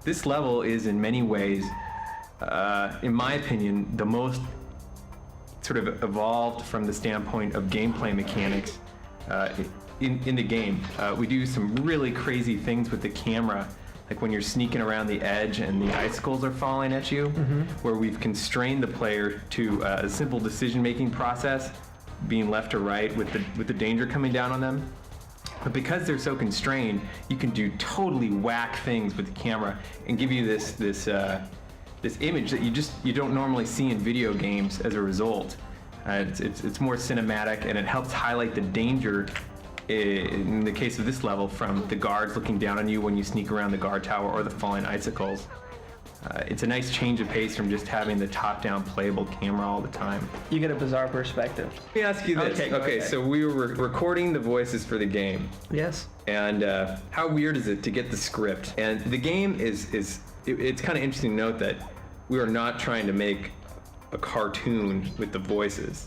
This level is in many ways, in my opinion, the most sort of evolved from the standpoint of gameplay mechanics in the game. We do some really crazy things with the camera, like when you're sneaking around the edge and the icicles are falling at you, where we've constrained the player to a simple decision-making process, being left or right with the danger coming down on them. But because they're so constrained, you can do totally whack things with the camera and give you this image that you don't normally see in video games as a result. It's more cinematic, and it helps highlight the danger, in the case of this level, from the guards looking down on you when you sneak around the guard tower or the falling icicles. It's a nice change of pace from just having the top-down playable camera all the time. You get a bizarre perspective. Let me ask you this. Okay, so we were recording the voices for the game. Yes. And how weird is it to get the script? And the game it's kind of interesting to note that we are not trying to make a cartoon with the voices.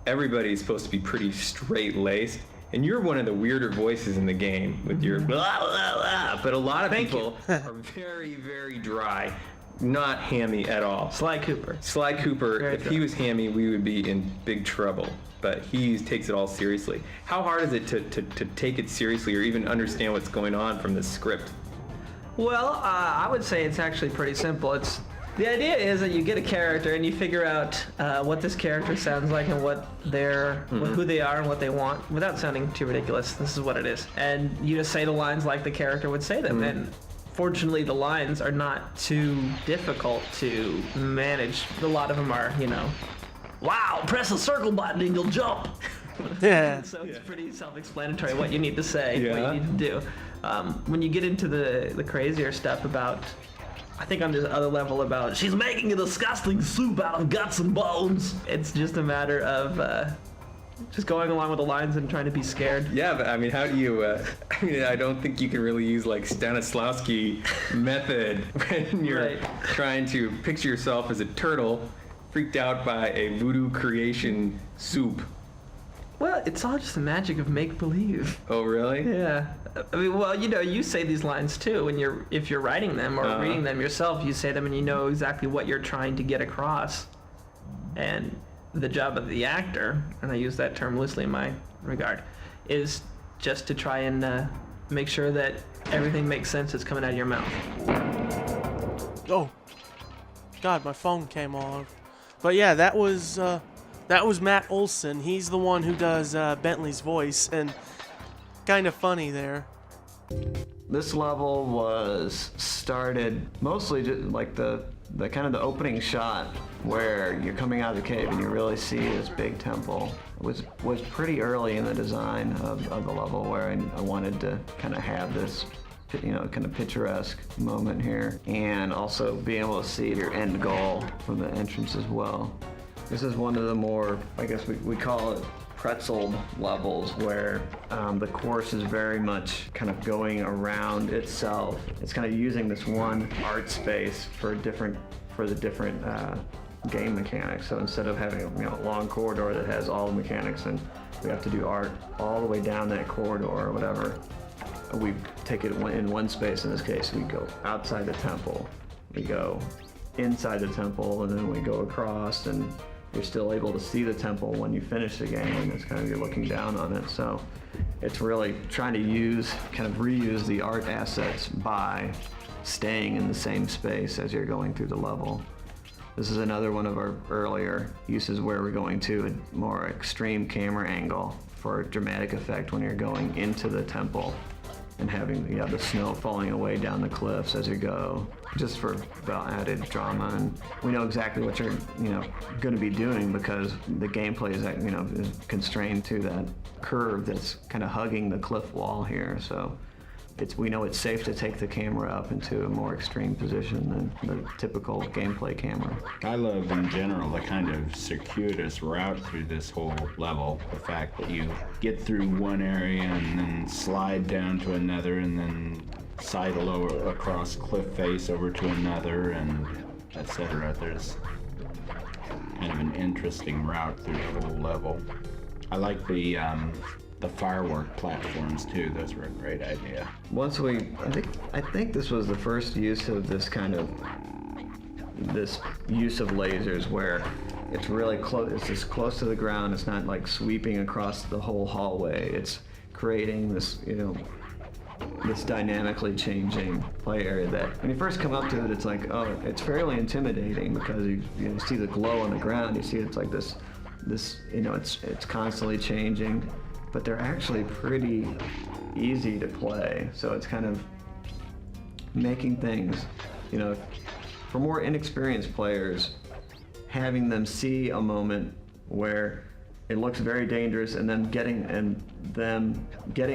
Everybody's supposed to be pretty straight-laced. And you're one of the weirder voices in the game with your blah, blah, blah. But a lot of people are very, very dry, not hammy at all. Sly Cooper. Sly Cooper, Very if dry. he was hammy, we would be in big trouble. But he takes it all seriously. How hard is it to take it seriously or even understand what's going on from the script? Well, I would say it's actually pretty simple. The idea is that you get a character and you figure out what this character sounds like and what who they are and what they want, without sounding too ridiculous. This is what it is. And you just say the lines like the character would say them. And fortunately, the lines are not too difficult to manage. A lot of them are, wow, press the circle button and you'll jump. Yeah. So it's pretty self-explanatory what you need to say, what Yeah. you need to do. When you get into the crazier stuff about, I think on this other level about, she's making a disgusting soup out of guts and bones. It's just a matter of just going along with the lines and trying to be scared. Yeah, but I mean, how do you, I don't think you can really use like Stanislavski method when you're trying to picture yourself as a turtle freaked out by a voodoo creation soup. Well, it's all just the magic of make-believe. Oh, really? Yeah. I mean, well, you say these lines too when if you're writing them or reading them yourself, you say them and you know exactly what you're trying to get across. And the job of the actor, and I use that term loosely in my regard, is just to try and make sure that everything makes sense that's coming out of your mouth. Oh, God, my phone came off. But yeah, that was Matt Olson. He's the one who does Bentley's voice, and kind of funny there. This level was started mostly just like the kind of the opening shot where you're coming out of the cave and you really see this big temple. It was pretty early in the design of the level where I wanted to kind of have this kind of picturesque moment here, and also being able to see your end goal from the entrance as well. This is one of the more, I guess we call it pretzeled levels, where the course is very much kind of going around itself. It's kind of using this one art space for the different game mechanics. So instead of having a long corridor that has all the mechanics and we have to do art all the way down that corridor or whatever, we take it in one space. In this case, we go outside the temple, we go inside the temple, and then we go across, and you're still able to see the temple when you finish the game, and it's kind of you're looking down on it. So it's really trying to reuse the art assets by staying in the same space as you're going through the level. This is another one of our earlier uses where we're going to a more extreme camera angle for dramatic effect when you're going into the temple and having the snow falling away down the cliffs as you go, just for added drama. And we know exactly what you're going to be doing because the gameplay is is constrained to that curve that's kind of hugging the cliff wall here. So we know it's safe to take the camera up into a more extreme position than the typical gameplay camera. I love, in general, the kind of circuitous route through this whole level. The fact that you get through one area and then slide down to another and then sidle across cliff face over to another, and etc. There's kind of an interesting route through the whole level. I like the the firework platforms too. Those were a great idea. Once I think this was the first use of this use of lasers where it's really close. It's just close to the ground. It's not like sweeping across the whole hallway. It's creating this, this dynamically changing play area that when you first come up to it, it's like, oh, it's fairly intimidating because you see the glow on the ground. You see it's like this, it's constantly changing, but they're actually pretty easy to play. So it's kind of making things, for more inexperienced players, having them see a moment where it looks very dangerous and then getting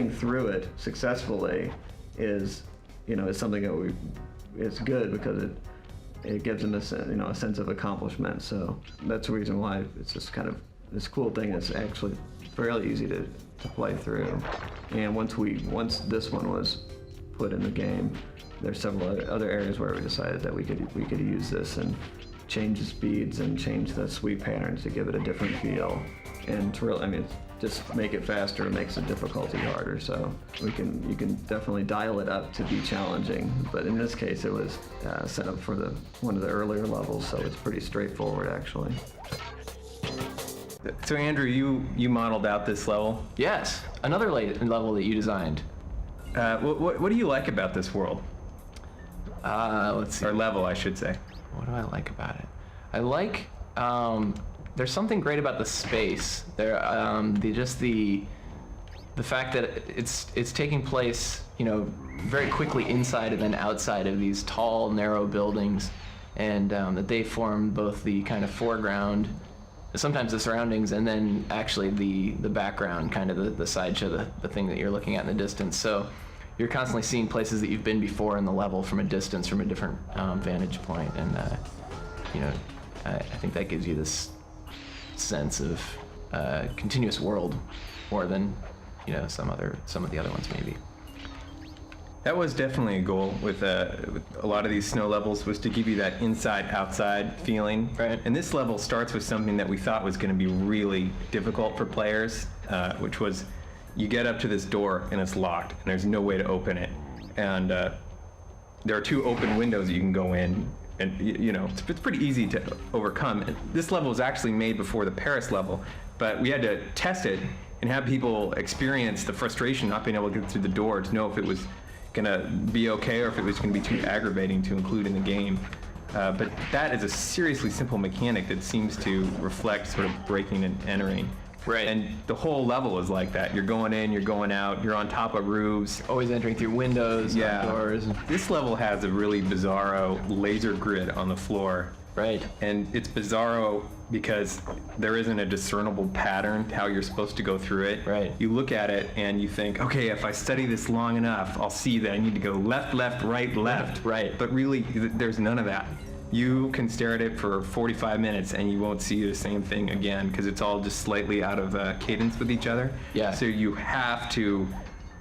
through it successfully is something that is good because it gives them a sense of accomplishment. So that's the reason why it's just kind of this cool thing that's actually fairly easy to play through. And once this one was put in the game, there's several other areas where we decided that we could use this and change the speeds and change the sweep patterns to give it a different feel. And to really, just make it faster, it makes the difficulty harder. So you can definitely dial it up to be challenging. But in this case, it was set up for one of the earlier levels, so it's pretty straightforward actually. So Andrew, you modeled out this level. Yes, another level that you designed. What do you like about this world? Let's see. Or level, I should say. What do I like about it? I like, there's something great about the space. There, the fact that it's taking place, very quickly inside and then outside of these tall, narrow buildings, and that they form both the kind of foreground, sometimes the surroundings, and then actually the background, kind of the sideshow, the thing that you're looking at in the distance. So you're constantly seeing places that you've been before in the level from a distance, from a different vantage point, and I think that gives you this sense of continuous world more than some of the other ones maybe. That was definitely a goal with a lot of these snow levels, was to give you that inside-outside feeling. Right. And this level starts with something that we thought was going to be really difficult for players, which was you get up to this door and it's locked and there's no way to open it. And there are 2 open windows that you can go in, and it's pretty easy to overcome. And this level was actually made before the Paris level, but we had to test it and have people experience the frustration not being able to get through the door to know if it was gonna be okay or if it was gonna be too aggravating to include in the game. But that is a seriously simple mechanic that seems to reflect sort of breaking and entering. Right. And the whole level is like that. You're going in, you're going out, you're on top of roofs. Always entering through windows, doors. This level has a really bizarro laser grid on the floor. Right. And it's bizarro because there isn't a discernible pattern to how you're supposed to go through it. Right. You look at it and you think, okay, if I study this long enough, I'll see that I need to go left, left, right, left. Right. But really, there's none of that. You can stare at it for 45 minutes and you won't see the same thing again because it's all just slightly out of cadence with each other. Yeah. So you have to,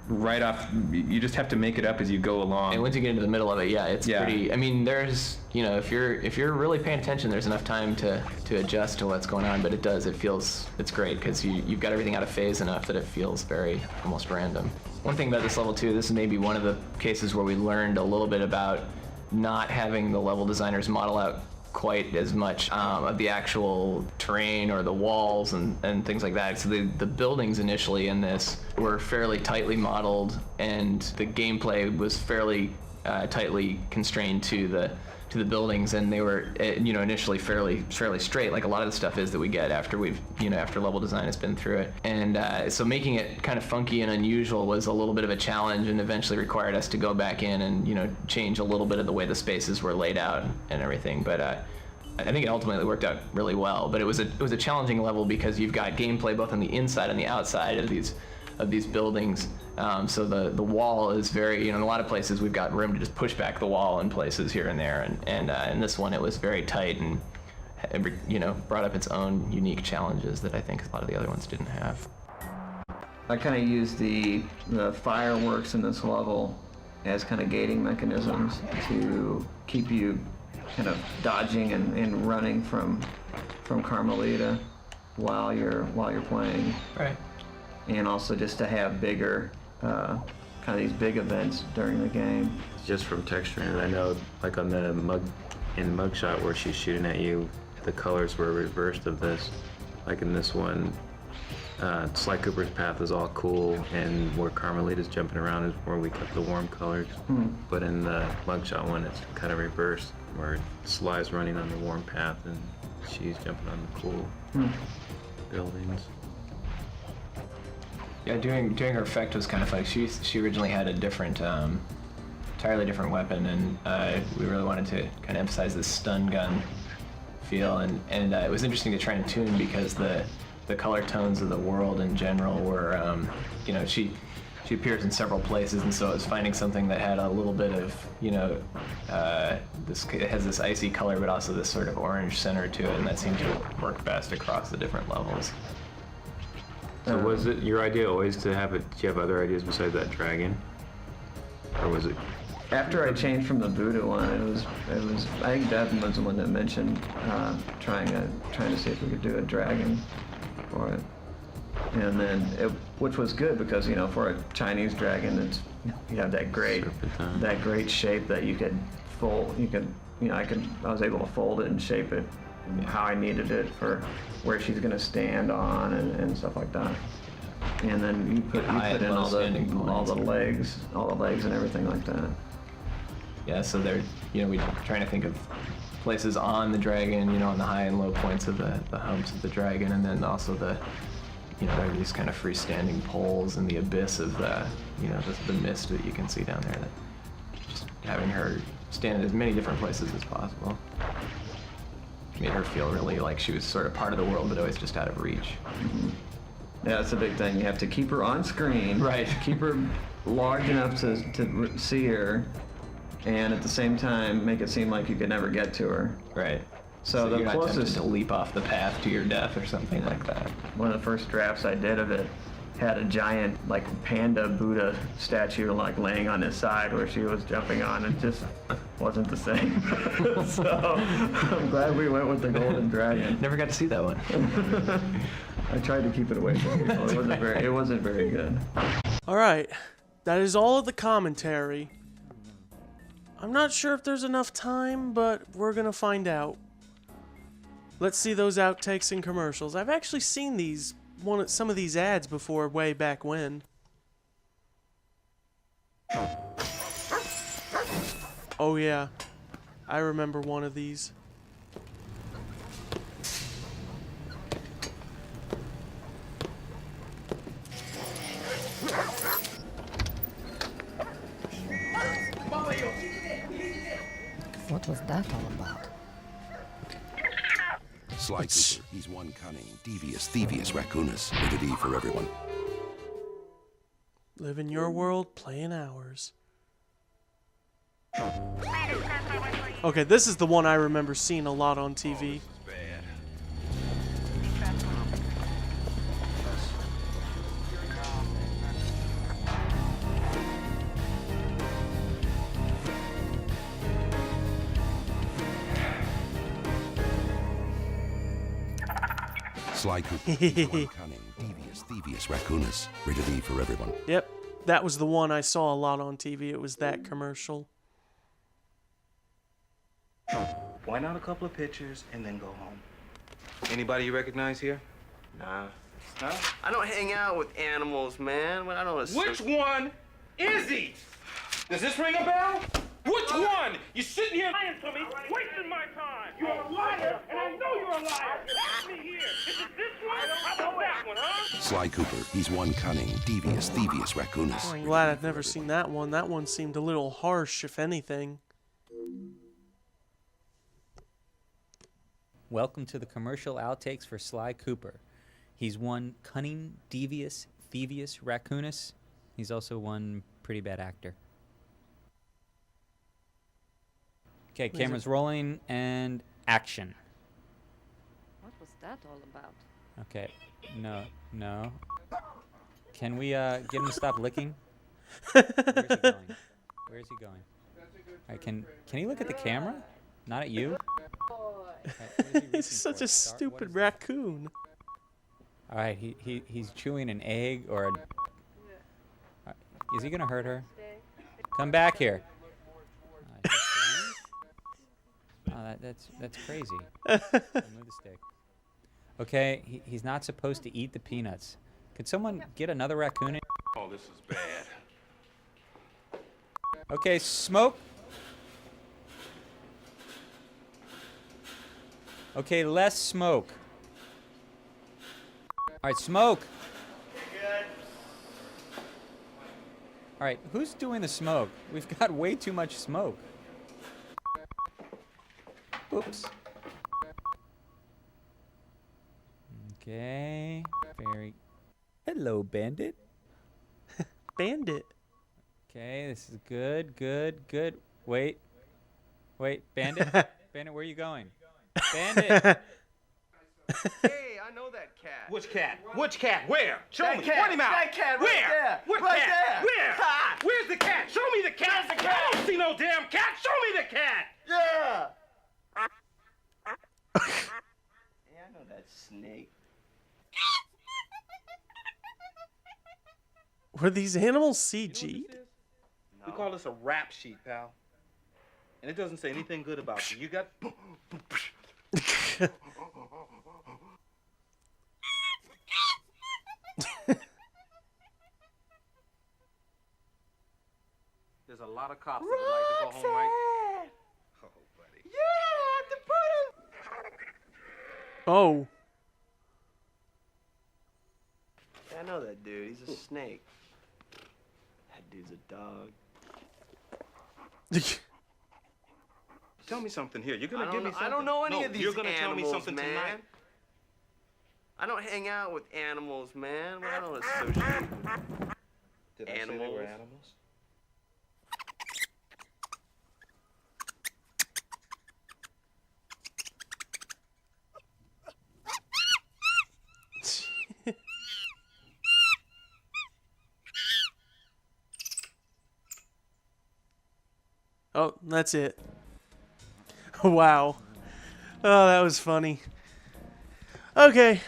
right off, you just have to make it up as you go along. And once you get into the middle of it, it's pretty. There's, if you're really paying attention, there's enough time to adjust to what's going on. But it's great because you've got everything out of phase enough that it feels very almost random. One thing about this level too, this is maybe one of the cases where we learned a little bit about not having the level designers model out quite as much of the actual terrain or the walls and things like that. So the buildings initially in this were fairly tightly modeled, and the gameplay was fairly tightly constrained to the buildings, and they were initially fairly straight, like a lot of the stuff is that we get after after level design has been through it. And so making it kind of funky and unusual was a little bit of a challenge, and eventually required us to go back in and change a little bit of the way the spaces were laid out and everything. But I think it ultimately worked out really well. But it was a challenging level because you've got gameplay both on the inside and the outside of these buildings. So the wall is very, in a lot of places we've got room to just push back the wall in places here and there, and in this one it was very tight and brought up its own unique challenges that I think a lot of the other ones didn't have. I kind of used the fireworks in this level as kind of gating mechanisms to keep you kind of dodging and running from Carmelita while you're playing. Right. and also just to have bigger, kind of these big events during the game. Just from texturing it, I know, like on the mugshot where she's shooting at you, the colors were reversed of this. Like in this one, Sly Cooper's path is all cool, and where Carmelita's jumping around is where we kept the warm colors. But in the mugshot one, it's kind of reversed, where Sly's running on the warm path and she's jumping on the cool buildings. Yeah, doing her effect was kind of funny. She originally had a different, entirely different weapon, and we really wanted to kind of emphasize this stun gun feel, and it was interesting to try and tune because the color tones of the world in general were, you know, she appears in several places, and so it was finding something that had a little bit of, you know, it has this icy color, but also this sort of orange center to it, and that seemed to work best across the different levels. So was it your idea always to have it? Do you have other ideas besides that dragon, or was it? After I changed from the voodoo one, it was. I think Devin was the one that mentioned trying to see if we could do a dragon for it, and then which was good because, you know, for a Chinese dragon, you have that great shape that you could fold. I was able to fold it and shape it how I needed it for where she's gonna stand on and stuff like that. And then you put in all the legs and everything like that. Yeah, so they're, you know, we're trying to think of places on the dragon, you know, on the high and low points of the humps of the dragon, and then also the, you know, there are these kind of freestanding poles in the abyss of the, you know, the mist that you can see down there. That just having her stand in as many different places as possible made her feel really like she was sort of part of the world, but always just out of reach. Yeah, that's a big thing. You have to keep her on screen. Right. Keep her large enough to see her, and at the same time make it seem like you could never get to her. Right. So the you're not tempted closest to leap off the path to your death or something like that. One of the first drafts I did of it had a giant, like, panda Buddha statue, like, laying on his side where she was jumping on, and just wasn't the same. So I'm glad we went with the golden dragon. Never got to see that one. I tried to keep it away from people. It wasn't very good. All right, that is all of the commentary. I'm not sure if there's enough time, but we're gonna find out. Let's see those outtakes and commercials. I've actually seen some of these ads before, way back when. Oh yeah, I remember one of these. What was that all about? Sly Cooper, he's one cunning, devious, Thievius, Raccoonus. Rated E for everyone. Live in your world, play in ours. Okay, this is the one I remember seeing a lot on TV. Sly Cooper, he's one cunning, devious, Thievius, Raccoonus. Rated E for everyone. Yep, that was the one I saw a lot on TV. It was that commercial. Point out a couple of pictures and then go home. Anybody you recognize here? Nah. Huh? I don't hang out with animals, man. I don't. Which one is he? Does this ring a bell? Which one? You're sitting here lying to me, wasting my time. You're a liar, and I know you're a liar. Ask me here. Is it this one? How about that one, huh? Sly Cooper, he's one cunning, devious, Thievius, Raccoonus. I'm glad I've never seen that one. That one seemed a little harsh, if anything. Welcome to the commercial outtakes for Sly Cooper. He's one cunning, devious, Thievius, Raccoonus. He's also one pretty bad actor. Okay, camera's rolling and action. What was that all about? Okay, no. Can we get him to stop licking? Where's he going? Where's he going? Alright, can he look at the camera? Not at you? He's such a stupid raccoon. All right, he's chewing an egg or a... Is he gonna hurt her? Come back here. Oh, that's crazy. Move the stick. Okay, he's not supposed to eat the peanuts. Could someone get another raccoon in? Oh, this is bad. Okay, smoke. Okay, less smoke. All right, smoke. All right, who's doing the smoke? We've got way too much smoke. Oops. Okay, very... Hello, Bandit. Bandit. Okay, this is good, good, good. Wait. Wait, Bandit? Bandit, where are you going? Bandit! Hey, I know that cat. Which cat? Which cat? Where? Show That me. cat, Point him out. that cat right Where? there, What right cat? there. Where? Ha! Where's the cat? Show me the cat. There's the cat. I don't see no damn cat. Show me the cat. Yeah. Hey, I know that snake. Were these animals CG? We call this a rap sheet, pal. And it doesn't say anything good about you. You got... There's a lot of cops that would like to go home right... Oh, buddy. Yeah, the poodle. Oh. Yeah, I know that dude. He's a snake. That dude's a dog. Tell me something here. You're gonna I give don't me know- something. I don't know any No, of these you're gonna tell me animals, something man. tonight. I don't hang out with animals, man. I don't associate with Did I say they were animals. animals? Oh, that's it. Wow. Oh, that was funny. Okay,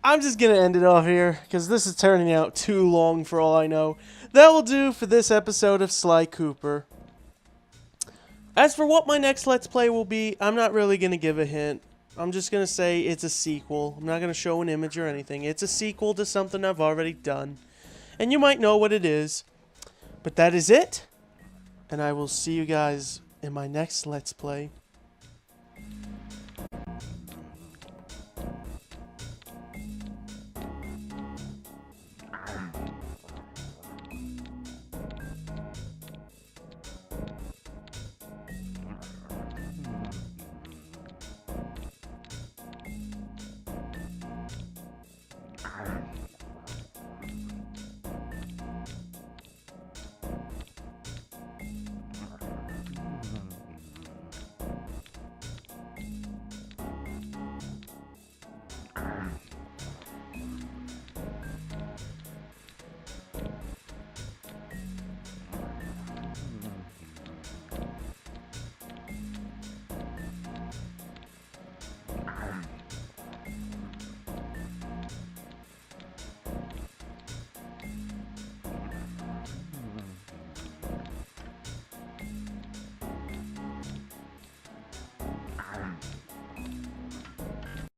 I'm just going to end it off here because this is turning out too long for all I know. That will do for this episode of Sly Cooper. As for what my next Let's Play will be, I'm not really going to give a hint. I'm just going to say it's a sequel. I'm not going to show an image or anything. It's a sequel to something I've already done. And you might know what it is. But that is it. And I will see you guys in my next Let's Play.